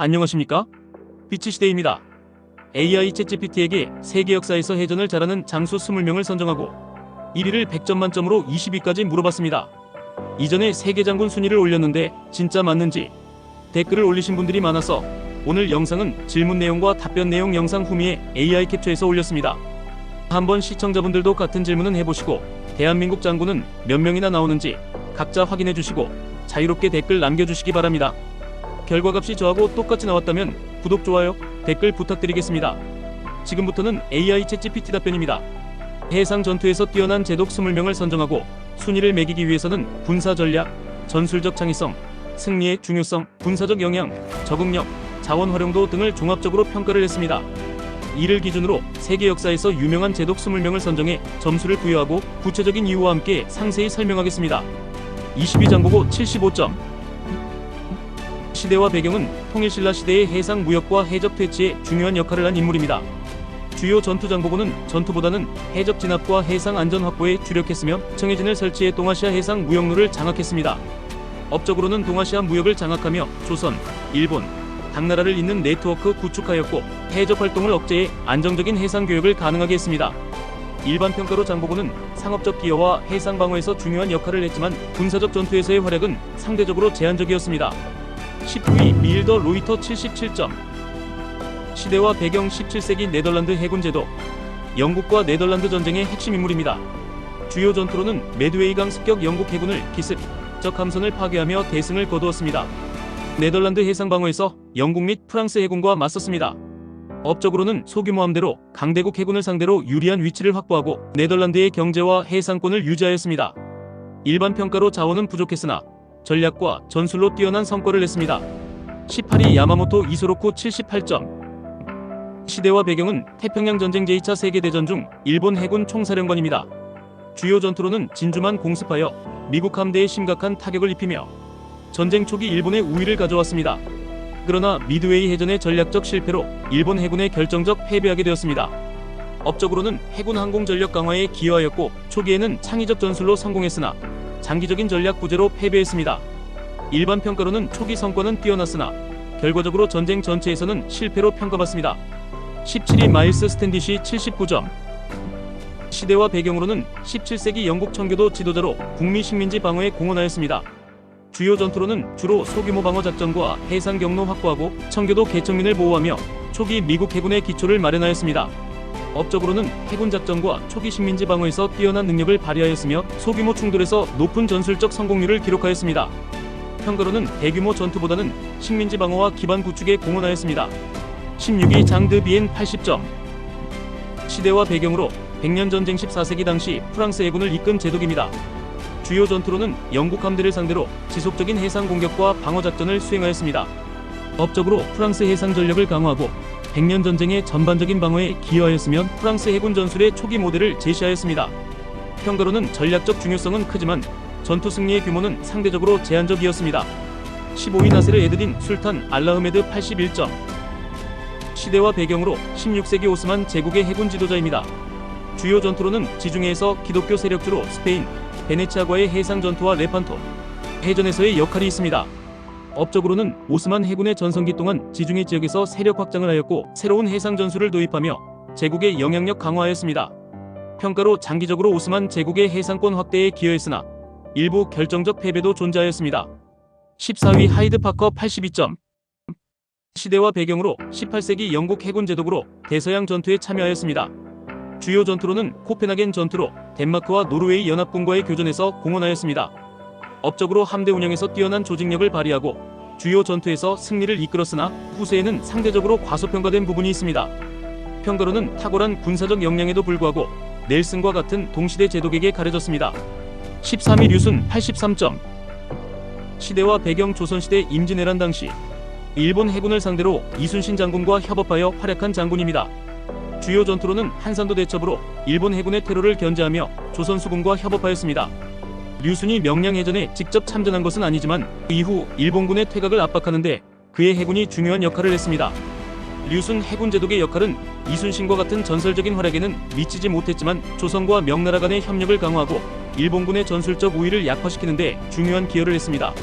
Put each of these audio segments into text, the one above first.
안녕하십니까? 비치시대입니다. AI 챗GPT에게 세계 역사에서 해전을 잘하는 장수 20명을 선정하고 1위를 100점 만점으로 20위까지 물어봤습니다. 이전에 세계 장군 순위를 올렸는데 진짜 맞는지 댓글을 올리신 분들이 많아서 오늘 영상은 질문 내용과 답변 내용 영상 후미에 AI 캡처해서 올렸습니다. 한번 시청자분들도 같은 질문은 해보시고 대한민국 장군은 몇 명이나 나오는지 각자 확인해주시고 자유롭게 댓글 남겨주시기 바랍니다. 결과값이 저하고 똑같이 나왔다면 구독, 좋아요, 댓글 부탁드리겠습니다. 지금부터는 AI 챗GPT 답변입니다. 해상 전투에서 뛰어난 제독 20명을 선정하고 순위를 매기기 위해서는 군사 전략, 전술적 창의성, 승리의 중요성, 군사적 영향, 적응력, 자원 활용도 등을 종합적으로 평가를 했습니다. 이를 기준으로 세계 역사에서 유명한 제독 20명을 선정해 점수를 부여하고 구체적인 이유와 함께 상세히 설명하겠습니다. 20위 장보고 75점. 시대와 배경은 통일신라 시대의 해상 무역과 해적 퇴치에 중요한 역할을 한 인물입니다. 주요 전투 장보고는 전투보다는 해적 진압과 해상 안전 확보에 주력했으며 청해진을 설치해 동아시아 해상 무역로를 장악했습니다. 업적으로는 동아시아 무역을 장악하며 조선, 일본, 당나라를 잇는 네트워크 구축하였고 해적 활동을 억제해 안정적인 해상 교역을 가능하게 했습니다. 일반 평가로 장보고는 상업적 기여와 해상 방어에서 중요한 역할을 했지만 군사적 전투에서의 활약은 상대적으로 제한적이었습니다. 19위 미일더 로이터 77점. 시대와 배경 17세기 네덜란드 해군 제도. 영국과 네덜란드 전쟁의 핵심 인물입니다. 주요 전투로는 메드웨이강 습격 영국 해군을 기습적 함선을 파괴하며 대승을 거두었습니다. 네덜란드 해상 방어에서 영국 및 프랑스 해군과 맞섰습니다. 업적으로는 소규모 함대로 강대국 해군을 상대로 유리한 위치를 확보하고 네덜란드의 경제와 해상권을 유지하였습니다. 일반 평가로 자원은 부족했으나 전략과 전술로 뛰어난 성과를 냈습니다. 18위 야마모토 이소로쿠 78점. 시대와 배경은 태평양 전쟁 제2차 세계대전 중 일본 해군 총사령관입니다. 주요 전투로는 진주만 공습하여 미국 함대에 심각한 타격을 입히며 전쟁 초기 일본의 우위를 가져왔습니다. 그러나 미드웨이 해전의 전략적 실패로 일본 해군의 결정적 패배하게 되었습니다. 업적으로는 해군 항공 전력 강화에 기여하였고 초기에는 창의적 전술로 성공했으나 장기적인 전략 부재로 패배했습니다. 일반 평가로는 초기 성과는 뛰어났으나 결과적으로 전쟁 전체에서는 실패로 평가받습니다. 17위 마일스 스탠디시 79점. 시대와 배경으로는 17세기 영국 청교도 지도자로 북미 식민지 방어에 공헌하였습니다. 주요 전투로는 주로 소규모 방어 작전과 해상 경로 확보하고 청교도 개척민을 보호하며 초기 미국 해군의 기초를 마련하였습니다. 업적으로는 해군 작전과 초기 식민지 방어에서 뛰어난 능력을 발휘하였으며 소규모 충돌에서 높은 전술적 성공률을 기록하였습니다. 평가로는 대규모 전투보다는 식민지 방어와 기반 구축에 공헌하였습니다. 16위 장드 비엔 80점. 시대와 배경으로 100년 전쟁 14세기 당시 프랑스 해군을 이끈 제독입니다. 주요 전투로는 영국 함대를 상대로 지속적인 해상 공격과 방어 작전을 수행하였습니다. 업적으로 프랑스 해상 전력을 강화하고 100년 전쟁의 전반적인 방어에 기여하였으며 프랑스 해군 전술의 초기 모델을 제시하였습니다. 평가로는 전략적 중요성은 크지만 전투 승리의 규모는 상대적으로 제한적이었습니다. 15위 나세르 에드딘 술탄 알라흐메드 81점. 시대와 배경으로 16세기 오스만 제국의 해군 지도자입니다. 주요 전투로는 지중해에서 기독교 세력주로 스페인, 베네치아과의 해상 전투와 레판토 해전에서의 역할이 있습니다. 업적으로는 오스만 해군의 전성기 동안 지중해 지역에서 세력 확장을 하였고 새로운 해상 전술을 도입하며 제국의 영향력 강화하였습니다. 평가로 장기적으로 오스만 제국의 해상권 확대에 기여했으나 일부 결정적 패배도 존재하였습니다. 14위 하이드 파커 82점. 시대와 배경으로 18세기 영국 해군 제독으로 대서양 전투에 참여하였습니다. 주요 전투로는 코펜하겐 전투로 덴마크와 노르웨이 연합군과의 교전에서 공헌하였습니다. 업적으로 함대 운영에서 뛰어난 조직력을 발휘하고 주요 전투에서 승리를 이끌었으나 후세에는 상대적으로 과소평가된 부분이 있습니다. 평가로는 탁월한 군사적 역량에도 불구하고 넬슨과 같은 동시대 제독에게 가려졌습니다. 13위 류순 83점. 시대와 배경 조선시대 임진왜란 당시 일본 해군을 상대로 이순신 장군과 협업하여 활약한 장군입니다. 주요 전투로는 한산도 대첩으로 일본 해군의 테러를 견제하며 조선 수군과 협업하였습니다. 류순이 명량해전에 직접 참전한 것은 아니지만 그 이후 일본군의 퇴각을 압박하는 데 그의 해군이 중요한 역할을 했습니다. 류순 해군 제독의 역할은 이순신과 같은 전설적인 활약에는 미치지 못했지만 조선과 명나라 간의 협력을 강화하고 일본군의 전술적 우위를 약화시키는 데 중요한 기여를 했습니다.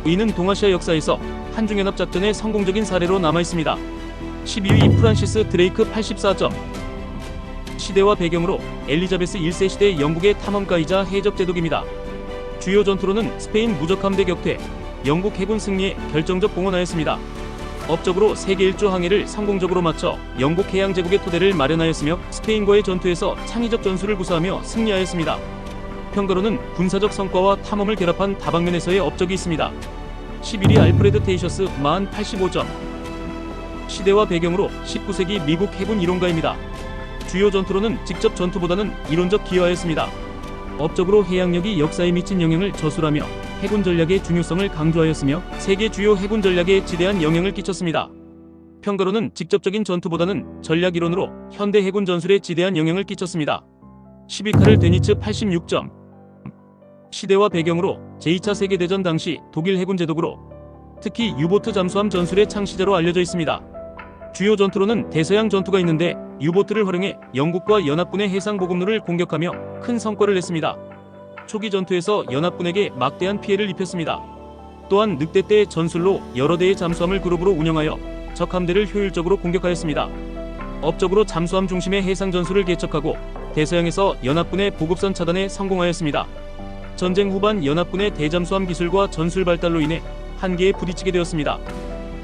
이는 동아시아 역사에서 한중연합작전의 성공적인 사례로 남아있습니다. 12위 프란시스 드레이크 84점. 시대와 배경으로 엘리자베스 1세 시대 영국의 탐험가이자 해적제독입니다. 주요 전투로는 스페인 무적함대 격퇴, 영국 해군 승리에 결정적 공헌하였습니다. 업적으로 세계 일주 항해를 성공적으로 마쳐 영국 해양제국의 토대를 마련하였으며 스페인과의 전투에서 창의적 전술을 구사하며 승리하였습니다. 평가로는 군사적 성과와 탐험을 결합한 다방면에서의 업적이 있습니다. 11위 알프레드 테이셔스 85점. 시대와 배경으로 19세기 미국 해군 이론가입니다. 주요 전투로는 직접 전투보다는 이론적 기여하였습니다. 업적으로 해양력이 역사에 미친 영향을 저술하며 해군 전략의 중요성을 강조하였으며 세계 주요 해군 전략에 지대한 영향을 끼쳤습니다. 평가로는 직접적인 전투보다는 전략 이론으로 현대 해군 전술에 지대한 영향을 끼쳤습니다. 12카를 데니츠 86점. 시대와 배경으로 제2차 세계대전 당시 독일 해군 제독으로 특히 유보트 잠수함 전술의 창시자로 알려져 있습니다. 주요 전투로는 대서양 전투가 있는데 유보트를 활용해 영국과 연합군의 해상 보급로를 공격하며 큰 성과를 냈습니다. 초기 전투에서 연합군에게 막대한 피해를 입혔습니다. 또한 늑대 때의 전술로 여러 대의 잠수함을 그룹으로 운영하여 적 함대를 효율적으로 공격하였습니다. 업적으로 잠수함 중심의 해상 전술을 개척하고 대서양에서 연합군의 보급선 차단에 성공하였습니다. 전쟁 후반 연합군의 대잠수함 기술과 전술 발달로 인해 한계에 부딪히게 되었습니다.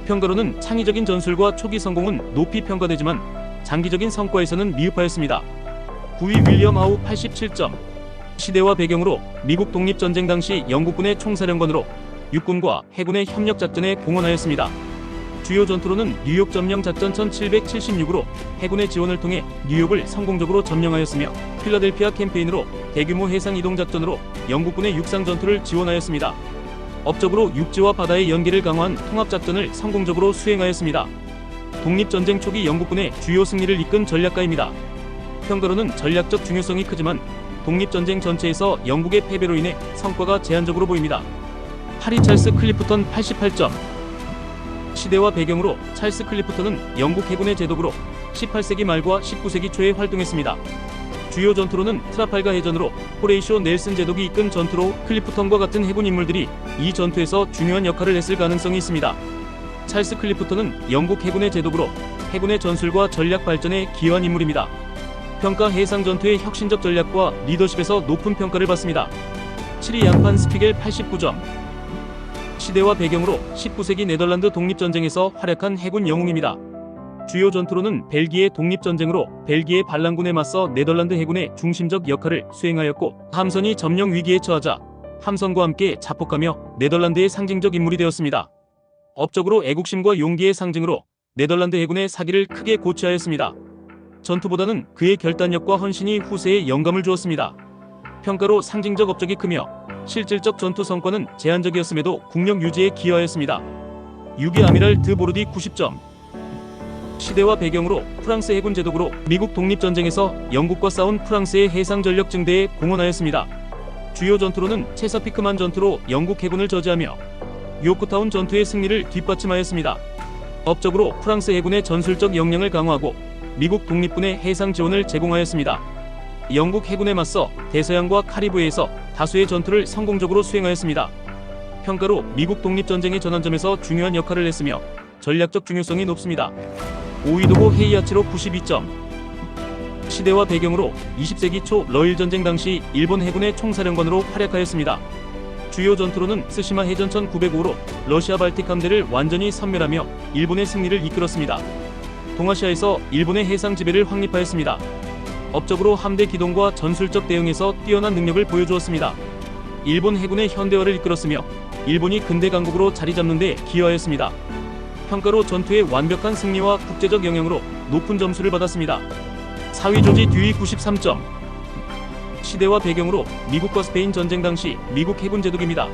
평가로는 창의적인 전술과 초기 성공은 높이 평가되지만 장기적인 성과에서는 미흡하였습니다. 9위 윌리엄 하우 87점. 시대와 배경으로 미국 독립전쟁 당시 영국군의 총사령관으로 육군과 해군의 협력작전에 공헌하였습니다. 주요 전투로는 뉴욕 점령 작전 1776으로 해군의 지원을 통해 뉴욕을 성공적으로 점령하였으며 필라델피아 캠페인으로 대규모 해상 이동 작전으로 영국군의 육상 전투를 지원하였습니다. 업적으로 육지와 바다의 연계를 강화한 통합작전을 성공적으로 수행하였습니다. 독립전쟁 초기 영국군의 주요 승리를 이끈 전략가입니다. 평가로는 전략적 중요성이 크지만 독립전쟁 전체에서 영국의 패배로 인해 성과가 제한적으로 보입니다. 8위 찰스 클리프턴 88점. 시대와 배경으로 찰스 클리프턴은 영국 해군의 제독으로 18세기 말과 19세기 초에 활동했습니다. 주요 전투로는 트라팔가 해전으로 호레이쇼 넬슨 제독이 이끈 전투로 클리프턴과 같은 해군 인물들이 이 전투에서 중요한 역할을 했을 가능성이 있습니다. 찰스 클리프턴은 영국 해군의 제독으로 해군의 전술과 전략 발전에 기여한 인물입니다. 평가 해상 전투의 혁신적 전략과 리더십에서 높은 평가를 받습니다. 7위 양판 스피겔 89점. 시대와 배경으로 19세기 네덜란드 독립전쟁에서 활약한 해군 영웅입니다. 주요 전투로는 벨기에 독립전쟁으로 벨기에 반란군에 맞서 네덜란드 해군의 중심적 역할을 수행하였고 함선이 점령 위기에 처하자 함선과 함께 자폭하며 네덜란드의 상징적 인물이 되었습니다. 업적으로 애국심과 용기의 상징으로 네덜란드 해군의 사기를 크게 고취하였습니다. 전투보다는 그의 결단력과 헌신이 후세에 영감을 주었습니다. 평가로 상징적 업적이 크며 실질적 전투 성과는 제한적이었음에도 국력 유지에 기여하였습니다. 6위 아미랄 드 보르디 90점. 시대와 배경으로 프랑스 해군 제독으로 미국 독립전쟁에서 영국과 싸운 프랑스의 해상 전력 증대에 공헌하였습니다. 주요 전투로는 체사피크만 전투로 영국 해군을 저지하며 요크타운 전투의 승리를 뒷받침하였습니다. 업적으로 프랑스 해군의 전술적 역량을 강화하고 미국 독립군의 해상 지원을 제공하였습니다. 영국 해군에 맞서 대서양과 카리브해에서 다수의 전투를 성공적으로 수행하였습니다. 평가로 미국 독립전쟁의 전환점에서 중요한 역할을 했으며 전략적 중요성이 높습니다. 5위 도고 헤이아치로 92점. 시대와 배경으로 20세기 초 러일 전쟁 당시 일본 해군의 총사령관으로 활약하였습니다. 주요 전투로는 스시마 해전 1905로 러시아 발틱 함대를 완전히 섬멸하며 일본의 승리를 이끌었습니다. 동아시아에서 일본의 해상 지배를 확립하였습니다. 업적으로 함대 기동과 전술적 대응에서 뛰어난 능력을 보여주었습니다. 일본 해군의 현대화를 이끌었으며 일본이 근대 강국으로 자리 잡는 데 기여하였습니다. 평가로 전투의 완벽한 승리와 국제적 영향으로 높은 점수를 받았습니다. 4위 조지 듀이 93점. 시대와 배경으로 미국과 스페인 전쟁 당시 미국 해군 제독입니다.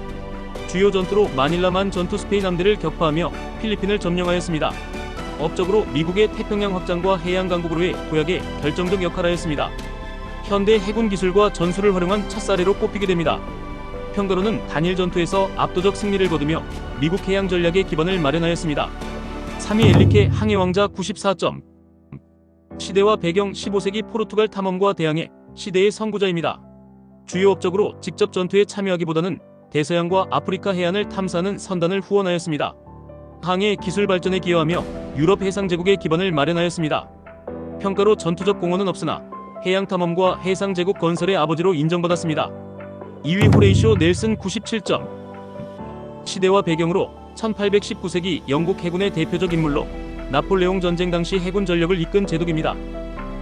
주요 전투로 마닐라만 전투 스페인 함대를 격파하며 필리핀을 점령하였습니다. 업적으로 미국의 태평양 확장과 해양 강국으로의 도약에 결정적 역할을 하였습니다. 현대 해군 기술과 전술을 활용한 첫 사례로 꼽히게 됩니다. 평가로는 단일 전투에서 압도적 승리를 거두며 미국 해양 전략의 기반을 마련하였습니다. 3위 엘리케 항해 왕자 94점. 시대와 배경 15세기 포르투갈 탐험과 대항해 시대의 선구자입니다. 주요 업적으로 직접 전투에 참여하기보다는 대서양과 아프리카 해안을 탐사하는 선단을 후원하였습니다. 항해 기술 발전에 기여하며 유럽 해상제국의 기반을 마련하였습니다. 평가로 전투적 공헌은 없으나 해양탐험과 해상제국 건설의 아버지로 인정받았습니다. 2위 호레이시오 넬슨 97점. 시대와 배경으로 1819세기 영국 해군의 대표적 인물로 나폴레옹 전쟁 당시 해군 전력을 이끈 제독입니다.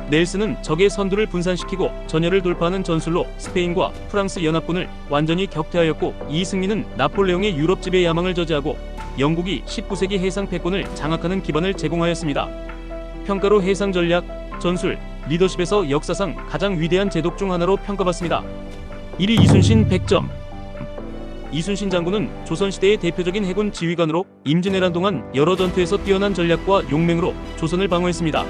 넬슨은 적의 선두를 분산시키고 전열을 돌파하는 전술로 스페인과 프랑스 연합군을 완전히 격퇴하였고, 이 승리는 나폴레옹의 유럽 지배 야망을 저지하고 영국이 19세기 해상 패권을 장악하는 기반을 제공하였습니다. 평가로 해상 전략, 전술, 리더십에서 역사상 가장 위대한 제독 중 하나로 평가받습니다. 1위 이순신 100점. 이순신 장군은 조선시대의 대표적인 해군 지휘관으로 임진왜란 동안 여러 전투에서 뛰어난 전략과 용맹으로 조선을 방어했습니다.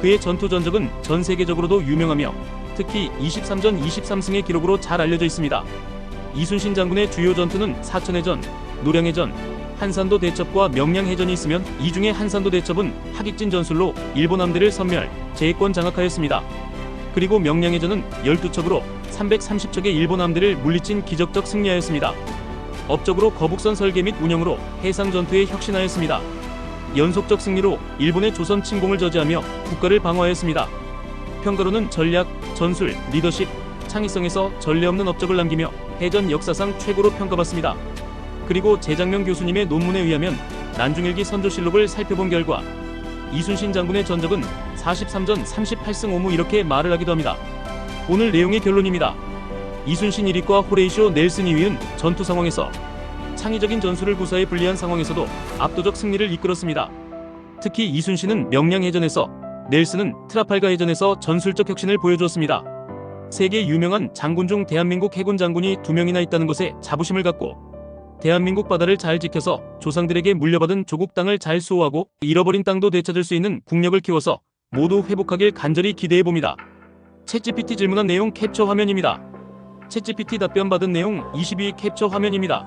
그의 전투 전적은 전 세계적으로도 유명하며 특히 23전 23승의 기록으로 잘 알려져 있습니다. 이순신 장군의 주요 전투는 사천해전, 노량해전, 한산도 대첩과 명량해전이 있으면 이 중에 한산도 대첩은 하객진 전술로 일본 함대를 섬멸, 제해권 장악하였습니다. 그리고 명량해전은 12척으로 330척의 일본 함대를 물리친 기적적 승리하였습니다. 업적으로 거북선 설계 및 운영으로 해상 전투에 혁신하였습니다. 연속적 승리로 일본의 조선 침공을 저지하며 국가를 방어하였습니다. 평가로는 전략, 전술, 리더십, 창의성에서 전례 없는 업적을 남기며 해전 역사상 최고로 평가받습니다. 그리고 재장명 교수님의 논문에 의하면 난중일기 선조실록을 살펴본 결과 이순신 장군의 전적은 43전 38승 5무 이렇게 말을 하기도 합니다. 오늘 내용의 결론입니다. 이순신 1위과 호레이시오 넬슨 2위는 전투 상황에서 창의적인 전술을 구사해 불리한 상황에서도 압도적 승리를 이끌었습니다. 특히 이순신은 명량해전에서, 넬슨은 트라팔가 해전에서 전술적 혁신을 보여주었습니다. 세계 유명한 장군 중 대한민국 해군 장군이 2명이나 있다는 것에 자부심을 갖고 대한민국 바다를 잘 지켜서 조상들에게 물려받은 조국 땅을 잘 수호하고 잃어버린 땅도 되찾을 수 있는 국력을 키워서 모두 회복하길 간절히 기대해봅니다. 챗GPT 질문한 내용 캡처 화면입니다. 챗GPT 답변 받은 내용 22 캡처 화면입니다.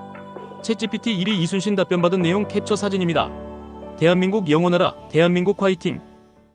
챗GPT 1위 이순신 답변 받은 내용 캡처 사진입니다. 대한민국 영원하라, 대한민국 화이팅!